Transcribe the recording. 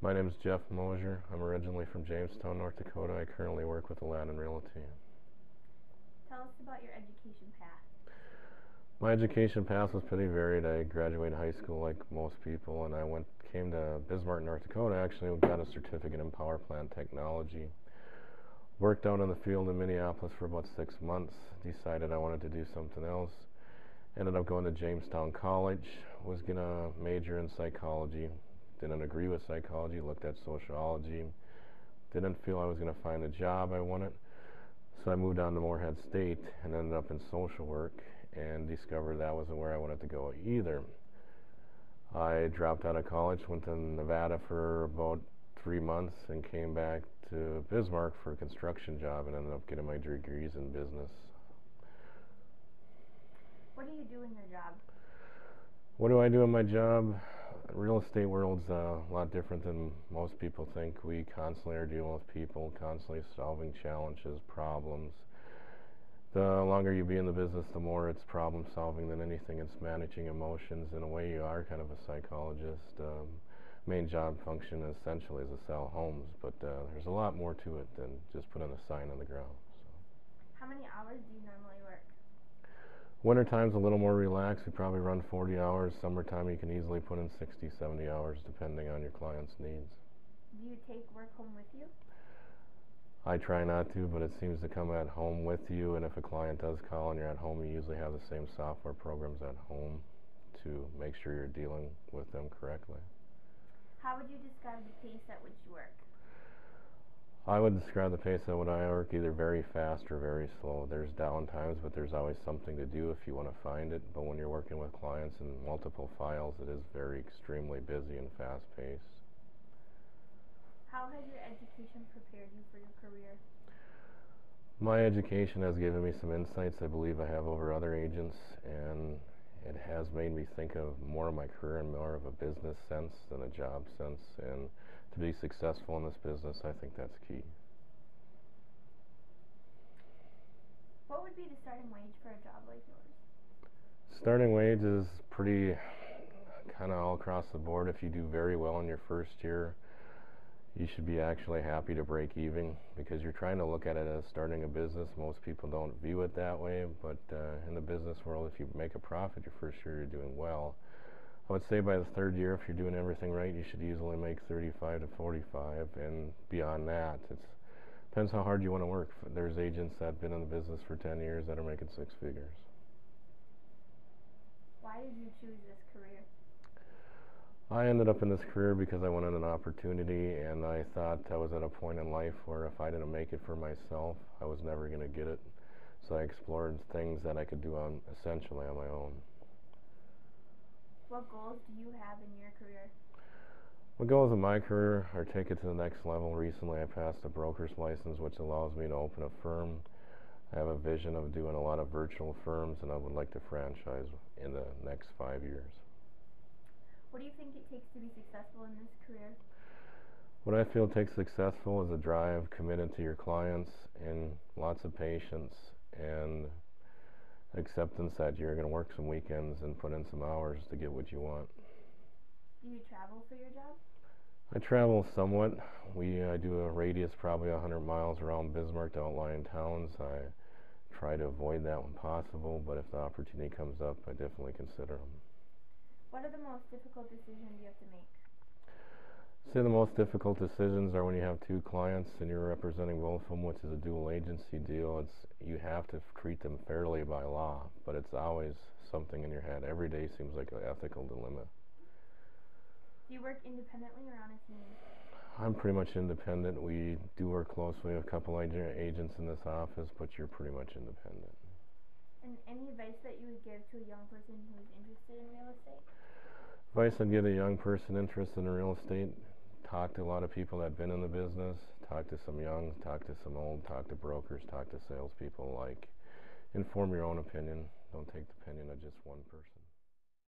My name is Jeff Moser. I'm originally from Jamestown, North Dakota. I currently work with Aladdin Realty. Tell us about your education path. My education path was pretty varied. I graduated high school like most people, and I came to Bismarck, North Dakota. Actually, got a certificate in power plant technology. Worked out in the field in Minneapolis for about 6 months. Decided I wanted to do something else. Ended up going to Jamestown College. Was gonna major in psychology. Didn't agree with psychology. Looked at sociology. Didn't feel I was gonna find a job I wanted. So I moved on to Morehead State and ended up in social work and discovered that wasn't where I wanted to go either. I dropped out of college, went to Nevada for about 3 months and came back to Bismarck for a construction job and ended up getting my degrees in business. What do you do in your job? What do I do in my job? Real estate world's a lot different than most people think. We constantly are dealing with people, constantly solving challenges, problems. The longer you be in the business, the more it's problem solving than anything. It's managing emotions. In a way, you are kind of a psychologist. Main job function essentially is to sell homes, but there's a lot more to it than just putting a sign on the ground. So. How many hours do you normally work? Wintertime's a little more relaxed. We probably run 40 hours. Summertime, you can easily put in 60, 70 hours depending on your client's needs. Do you take work home with you? I try not to, but it seems to come at home with you, and if a client does call and you're at home, you usually have the same software programs at home to make sure you're dealing with them correctly. How would you describe the pace at which you work? I would describe the pace at which I work either very fast or very slow. There's down times, but there's always something to do if you want to find it. But when you're working with clients and multiple files, it is very extremely busy and fast-paced. How has your education prepared you for your career? My education has given me some insights I believe I have over other agents, and it has made me think of more of my career in more of a business sense than a job sense. And to be successful in this business, I think that's key. What would be the starting wage for a job like yours? Starting wage is pretty kind of all across the board. If you do very well in your first year, you should be actually happy to break even because you're trying to look at it as starting a business. Most people don't view it that way, but in the business world, if you make a profit your first year, you're doing well. I would say by the third year, if you're doing everything right, you should easily make 35 to 45, and beyond that, it depends how hard you want to work. There's agents that have been in the business for 10 years that are making 6 figures. Why did you choose this career? I ended up in this career because I wanted an opportunity, and I thought I was at a point in life where if I didn't make it for myself, I was never going to get it. So I explored things that I could do essentially on my own. What goals do you have in your career? My goals in my career are take it to the next level. Recently I passed a broker's license, which allows me to open a firm. I have a vision of doing a lot of virtual firms, and I would like to franchise in the next 5 years. What do you think it takes to be successful in this career? What I feel takes successful is a drive, committed to your clients, and lots of patience and acceptance that you're going to work some weekends and put in some hours to get what you want. Do you travel for your job? I travel somewhat. I do a radius probably 100 miles around Bismarck to outlying towns. I try to avoid that when possible, but if the opportunity comes up, I definitely consider them. What are the most difficult decisions you have to make? Say the most difficult decisions are when you have 2 clients and you're representing both of them, which is a dual agency deal. You have to treat them fairly by law, but it's always something in your head. Every day seems like an ethical dilemma. Do you work independently or on a team? I'm pretty much independent. We do work closely with a couple agents in this office, but you're pretty much independent. And any advice that you would give to a young person who is interested in real estate? Advice I'd give a young person interested in real estate: talk to a lot of people that have been in the business, talk to some young, talk to some old, talk to brokers, talk to salespeople. Inform your own opinion. Don't take the opinion of just one person.